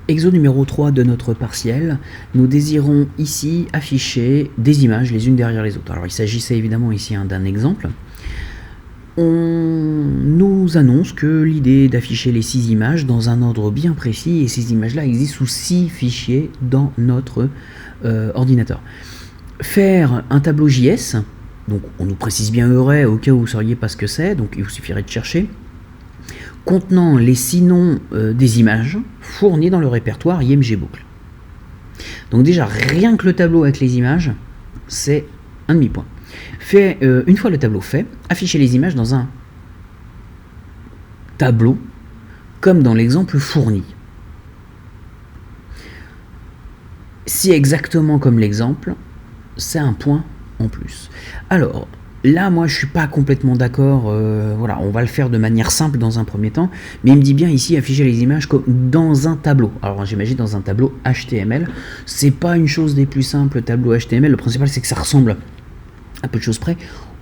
Exo numéro 3 de notre partiel, nous désirons ici afficher des images les unes derrière les autres. Alors il s'agissait évidemment ici d'un exemple. On nous annonce que l'idée est d'afficher les 6 images dans un ordre bien précis, et ces images-là existent sous 6 fichiers dans notre ordinateur. Faire un tableau JS, donc on nous précise bien Euray au cas où vous ne sauriez pas ce que c'est, donc il vous suffirait de chercher, contenant les 6 noms des images fournis dans le répertoire IMG Boucle. Donc déjà, rien que le tableau avec les images, c'est un demi-point. Une fois le tableau fait, affichez les images dans un tableau, comme dans l'exemple fourni. Si exactement comme l'exemple, c'est un point en plus. Alors, là, moi, je suis pas complètement d'accord. Voilà, on va le faire de manière simple dans un premier temps, mais il me dit bien ici afficher les images comme dans un tableau. Alors, j'imagine dans un tableau HTML. C'est pas une chose des plus simples, tableau HTML. Le principal, c'est que ça ressemble à peu de choses près.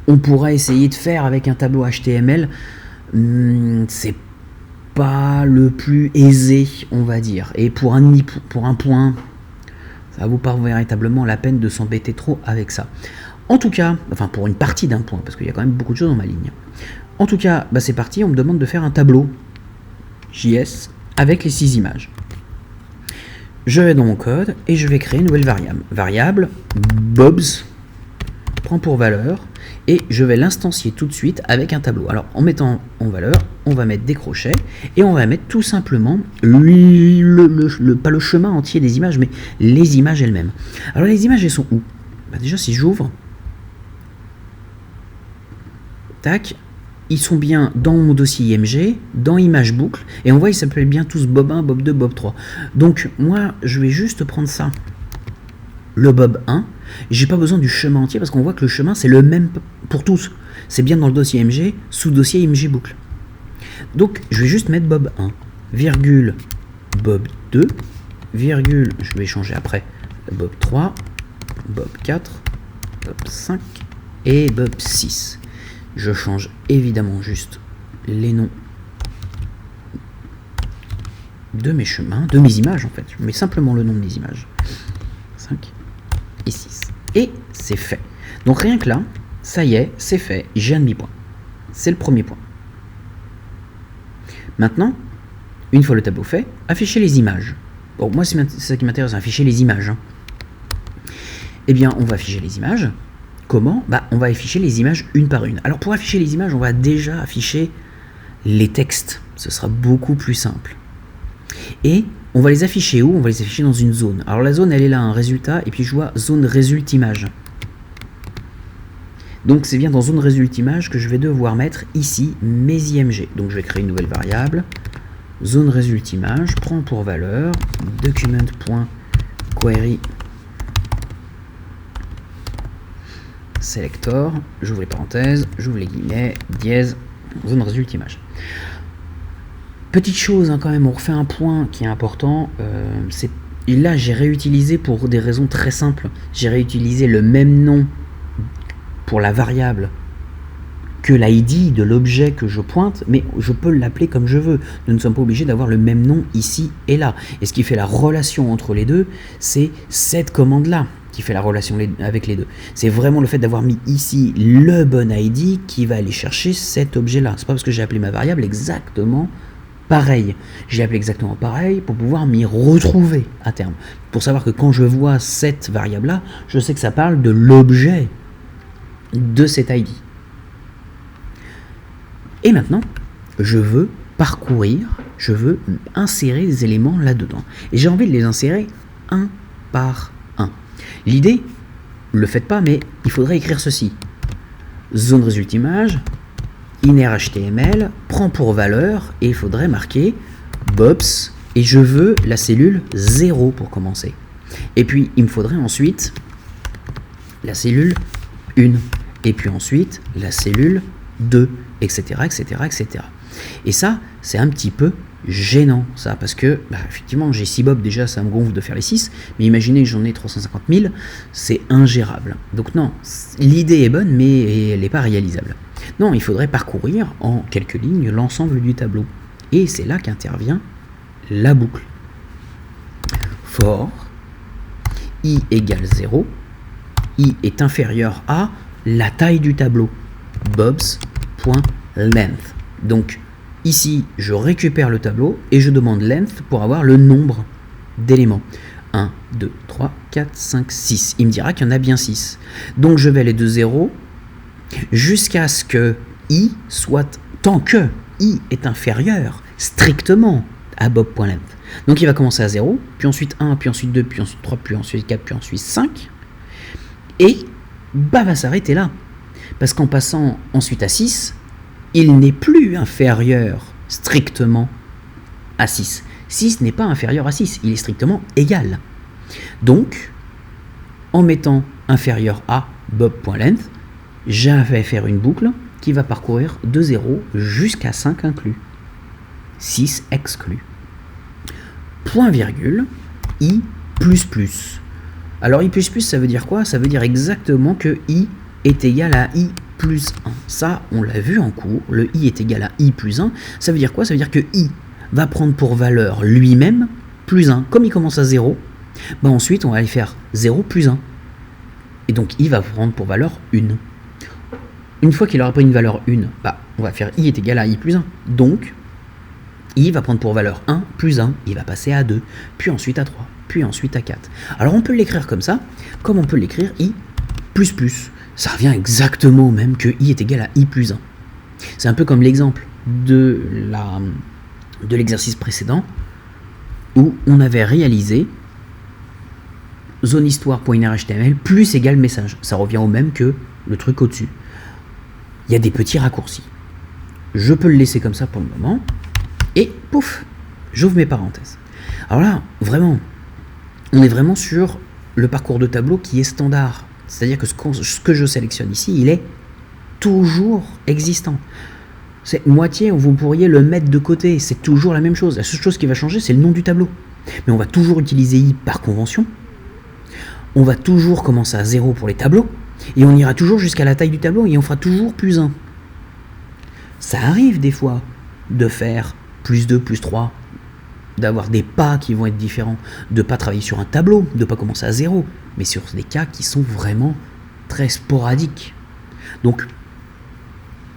On pourrait essayer de faire avec un tableau HTML. C'est pas le plus aisé, on va dire. Et pour un point, ça vaut pas véritablement la peine de s'embêter trop avec ça. En tout cas, enfin pour une partie d'un point, parce qu'il y a quand même beaucoup de choses dans ma ligne. En tout cas, c'est parti, on me demande de faire un tableau JS avec les 6 images. Je vais dans mon code et je vais créer une nouvelle variable. Variable Bobs prend pour valeur et je vais l'instancier tout de suite avec un tableau. Alors en mettant en valeur, on va mettre des crochets et on va mettre tout simplement pas le chemin entier des images, mais les images elles-mêmes. Alors les images elles sont où ? Déjà si j'ouvre, tac, ils sont bien dans mon dossier IMG, dans image boucle, et on voit ils s'appellent bien tous Bob 1, Bob 2, Bob 3. Donc moi je vais juste prendre ça, le Bob 1, j'ai pas besoin du chemin entier parce qu'on voit que le chemin c'est le même pour tous. C'est bien dans le dossier IMG, sous dossier IMG boucle. Donc je vais juste mettre Bob 1, virgule Bob 2, virgule, je vais changer après, Bob 3, Bob 4, Bob 5 et Bob 6. Je change évidemment juste les noms de mes chemins, de mes images en fait. Je mets simplement le nom de mes images. 5 et 6. Et c'est fait. Donc rien que là, ça y est, c'est fait. J'ai un demi-point. C'est le premier point. Maintenant, une fois le tableau fait, afficher les images. Bon, moi c'est ça qui m'intéresse, afficher les images. Eh bien, on va afficher les images. Comment ? On va afficher les images une par une. Alors pour afficher les images, on va déjà afficher les textes. Ce sera beaucoup plus simple. Et on va les afficher où ? On va les afficher dans une zone. Alors la zone, elle est là, un résultat, et puis je vois zone résulte image. Donc c'est bien dans zone résulte image que je vais devoir mettre ici mes IMG. Donc je vais créer une nouvelle variable. Zone résulte image, prend pour valeur document.query selector, j'ouvre les parenthèses, j'ouvre les guillemets, dièse, zone résulte image. Petite chose quand même, on refait un point qui est important, et là j'ai réutilisé pour des raisons très simples, j'ai réutilisé le même nom pour la variable que l'ID de l'objet que je pointe, mais je peux l'appeler comme je veux. Nous ne sommes pas obligés d'avoir le même nom ici et là. Et ce qui fait la relation entre les deux, c'est cette commande-là qui fait la relation avec les deux. C'est vraiment le fait d'avoir mis ici le bon ID qui va aller chercher cet objet-là. C'est pas parce que j'ai appelé ma variable exactement pareil. J'ai appelé exactement pareil pour pouvoir m'y retrouver à terme. Pour savoir que quand je vois cette variable-là, je sais que ça parle de l'objet de cet ID. Et maintenant, je veux parcourir, je veux insérer des éléments là-dedans. Et j'ai envie de les insérer un par un. L'idée, ne le faites pas, mais il faudrait écrire ceci. Zone résulte image, iner HTML, prend pour valeur, et il faudrait marquer Bobs, et je veux la cellule 0 pour commencer. Et puis, il me faudrait ensuite la cellule 1, et puis ensuite la cellule 2, etc., etc., etc. Et ça, c'est un petit peu gênant, ça, parce que, effectivement, j'ai 6 Bob, déjà, ça me gonfle de faire les 6, mais imaginez que j'en ai 350 000, c'est ingérable. Donc non, l'idée est bonne, mais elle n'est pas réalisable. Non, il faudrait parcourir en quelques lignes l'ensemble du tableau. Et c'est là qu'intervient la boucle. for i égale 0, i est inférieur à la taille du tableau, bobs.length. Donc ici, je récupère le tableau et je demande length pour avoir le nombre d'éléments. 1, 2, 3, 4, 5, 6. Il me dira qu'il y en a bien 6. Donc je vais aller de 0 jusqu'à ce que i soit, tant que i est inférieur strictement à bob.length. Donc il va commencer à 0, puis ensuite 1, puis ensuite 2, puis ensuite 3, puis ensuite 4, puis ensuite 5. Et va s'arrêter là. Parce qu'en passant ensuite à 6, il n'est plus inférieur strictement à 6. 6 n'est pas inférieur à 6, il est strictement égal. Donc, en mettant inférieur à bob.length, je vais faire une boucle qui va parcourir de 0 jusqu'à 5 inclus. 6 exclus. Point virgule, i plus plus. Alors i plus plus, ça veut dire quoi? Ça veut dire exactement que i est égal à i plus 1. Ça, on l'a vu en cours, le i est égal à i plus 1. Ça veut dire quoi? Ça veut dire que i va prendre pour valeur lui-même plus 1. Comme il commence à 0, ensuite on va aller faire 0 plus 1. Et donc i va prendre pour valeur 1. Une fois qu'il aura pris une valeur 1, on va faire i est égal à i plus 1. Donc, i va prendre pour valeur 1 plus 1. Il va passer à 2, puis ensuite à 3, puis ensuite à 4. Alors on peut l'écrire comme ça, comme on peut l'écrire i plus plus. Ça revient exactement au même que i est égal à i plus 1. C'est un peu comme l'exemple de l'exercice précédent où on avait réalisé zone histoire.inner.html plus égale message. Ça revient au même que le truc au-dessus. Il y a des petits raccourcis. Je peux le laisser comme ça pour le moment. Et pouf, j'ouvre mes parenthèses. Alors là, vraiment, on est vraiment sur le parcours de tableau qui est standard. C'est-à-dire que ce que je sélectionne ici, il est toujours existant. C'est moitié, vous pourriez le mettre de côté, c'est toujours la même chose. La seule chose qui va changer, c'est le nom du tableau. Mais on va toujours utiliser i par convention. On va toujours commencer à 0 pour les tableaux. Et on ira toujours jusqu'à la taille du tableau et on fera toujours plus 1. Ça arrive des fois de faire plus 2, plus 3, d'avoir des pas qui vont être différents, de ne pas travailler sur un tableau, de ne pas commencer à 0, mais sur des cas qui sont vraiment très sporadiques. Donc,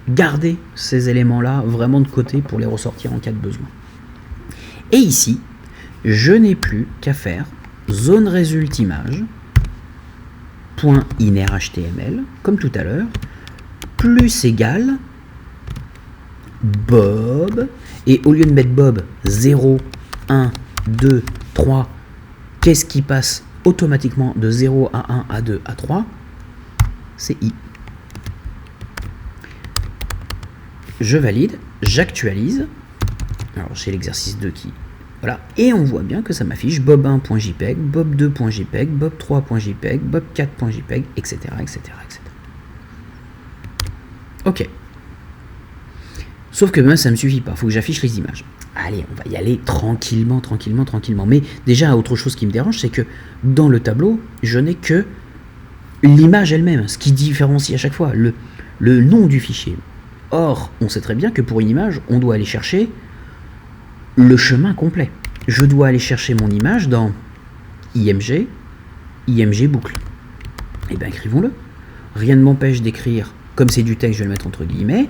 gardez ces éléments-là vraiment de côté pour les ressortir en cas de besoin. Et ici, je n'ai plus qu'à faire zone résulte image .inner.html, comme tout à l'heure, plus égal Bob, et au lieu de mettre Bob 0, 1, 2, 3, qu'est-ce qui passe automatiquement de 0 à 1, à 2, à 3? C'est i. Je valide, j'actualise. Alors j'ai l'exercice 2 qui... Voilà, et on voit bien que ça m'affiche bob1.jpg, bob2.jpg, bob3.jpg, bob4.jpg, etc., etc., etc. Ok. Sauf que ça ne me suffit pas, il faut que j'affiche les images. Allez, on va y aller tranquillement, tranquillement, tranquillement. Mais déjà, autre chose qui me dérange, c'est que dans le tableau, je n'ai que l'image elle-même, ce qui différencie à chaque fois le nom du fichier. Or, on sait très bien que pour une image, on doit aller chercher le chemin complet. Je dois aller chercher mon image dans img, img boucle. Et bien, écrivons-le. Rien ne m'empêche d'écrire, comme c'est du texte, je vais le mettre entre guillemets,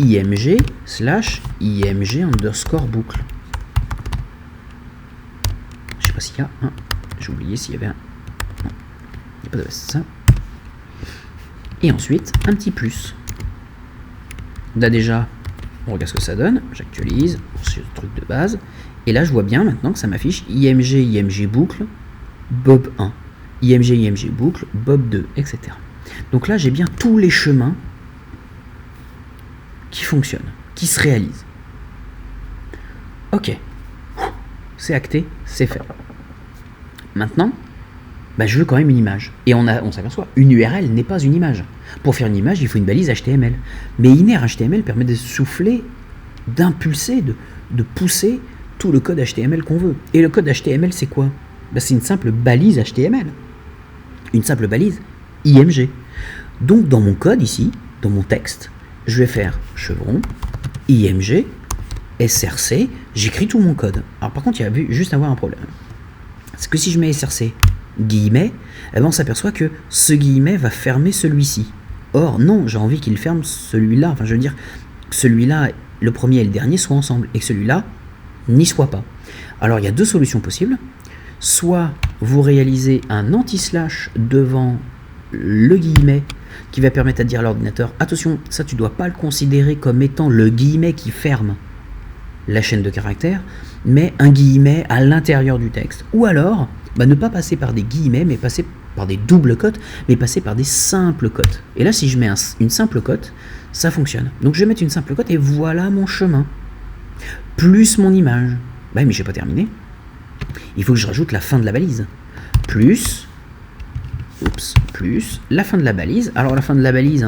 img / img _boucle. Je sais pas s'il y a un. J'ai oublié s'il y avait un. Non. Il n'y a pas de ça. Et ensuite, un petit plus. Là déjà, on regarde ce que ça donne. J'actualise. C'est le truc de base. Et là, je vois bien maintenant que ça m'affiche img boucle, bob 1. img boucle, bob 2, etc. Donc là, j'ai bien tous les chemins qui fonctionnent, qui se réalisent. Ok. C'est acté, c'est fait. Maintenant, je veux quand même une image. Et on s'aperçoit, une URL n'est pas une image. Pour faire une image, il faut une balise HTML. Mais inner.html permet de souffler, d'impulser, de pousser tout le code HTML qu'on veut. Et le code HTML, c'est quoi? C'est une simple balise HTML. Une simple balise IMG. Donc, dans mon code ici, dans mon texte, je vais faire chevron, IMG, SRC, j'écris tout mon code. Alors par contre, il y a juste avoir un problème. c'est que si je mets src guillemets, eh ben on s'aperçoit que ce guillemet va fermer celui-ci. Or, non, j'ai envie qu'il ferme celui-là. Enfin, je veux dire, celui-là, le premier et le dernier soient ensemble, et que celui-là n'y soit pas. Alors, il y a deux solutions possibles. Soit vous réalisez un anti-slash devant le guillemet qui va permettre à dire à l'ordinateur, attention, ça tu dois pas le considérer comme étant le guillemet qui ferme la chaîne de caractères, mais un guillemet à l'intérieur du texte. Ou alors, ne pas passer par des guillemets, mais passer par des doubles cotes, mais passer par des simples cotes. Et là, si je mets une simple cote, ça fonctionne. Donc je vais mettre une simple cote et voilà mon chemin. Plus mon image. Mais j'ai pas terminé. Il faut que je rajoute la fin de la balise. Plus la fin de la balise. Alors la fin de la balise,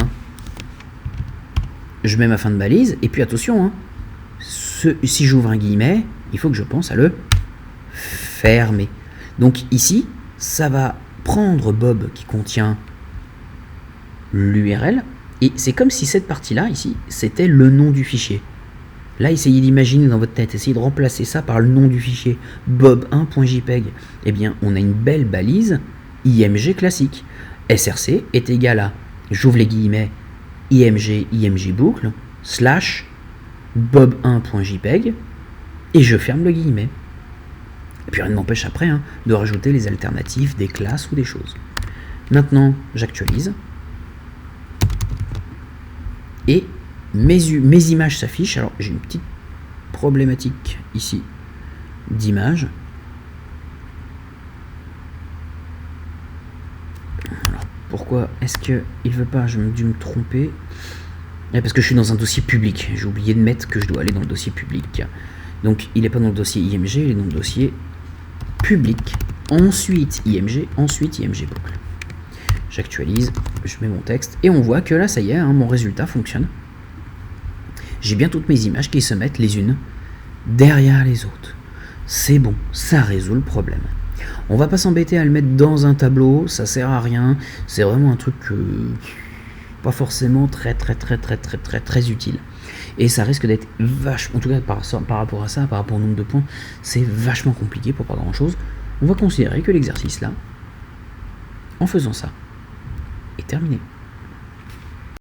je mets ma fin de balise, et puis attention, si j'ouvre un guillemet, il faut que je pense à le fermer. Donc ici, ça va prendre Bob qui contient l'URL, et c'est comme si cette partie-là, ici, c'était le nom du fichier. Là, essayez d'imaginer dans votre tête, essayez de remplacer ça par le nom du fichier, bob1.jpg. Eh bien, on a une belle balise IMG classique. src est égal à, j'ouvre les guillemets, img boucle, slash, bob1.jpg, et je ferme le guillemet. Et puis rien ne m'empêche après de rajouter les alternatives des classes ou des choses. Maintenant, j'actualise. Et mes images s'affichent. Alors, j'ai une petite problématique ici d'image. Alors, pourquoi est-ce qu'il ne veut pas? J'ai dû me tromper. Parce que je suis dans un dossier public. J'ai oublié de mettre que je dois aller dans le dossier public. Donc, il n'est pas dans le dossier IMG, il est dans le dossier public. Ensuite IMG, ensuite IMG boucle. J'actualise, je mets mon texte, et on voit que là, ça y est, mon résultat fonctionne. J'ai bien toutes mes images qui se mettent les unes derrière les autres. C'est bon, ça résout le problème. On va pas s'embêter à le mettre dans un tableau, ça sert à rien. C'est vraiment un truc pas forcément très utile. Et ça risque d'être vachement, en tout cas par rapport à ça, par rapport au nombre de points, c'est vachement compliqué pour pas grand chose. On va considérer que l'exercice là, en faisant ça, est terminé.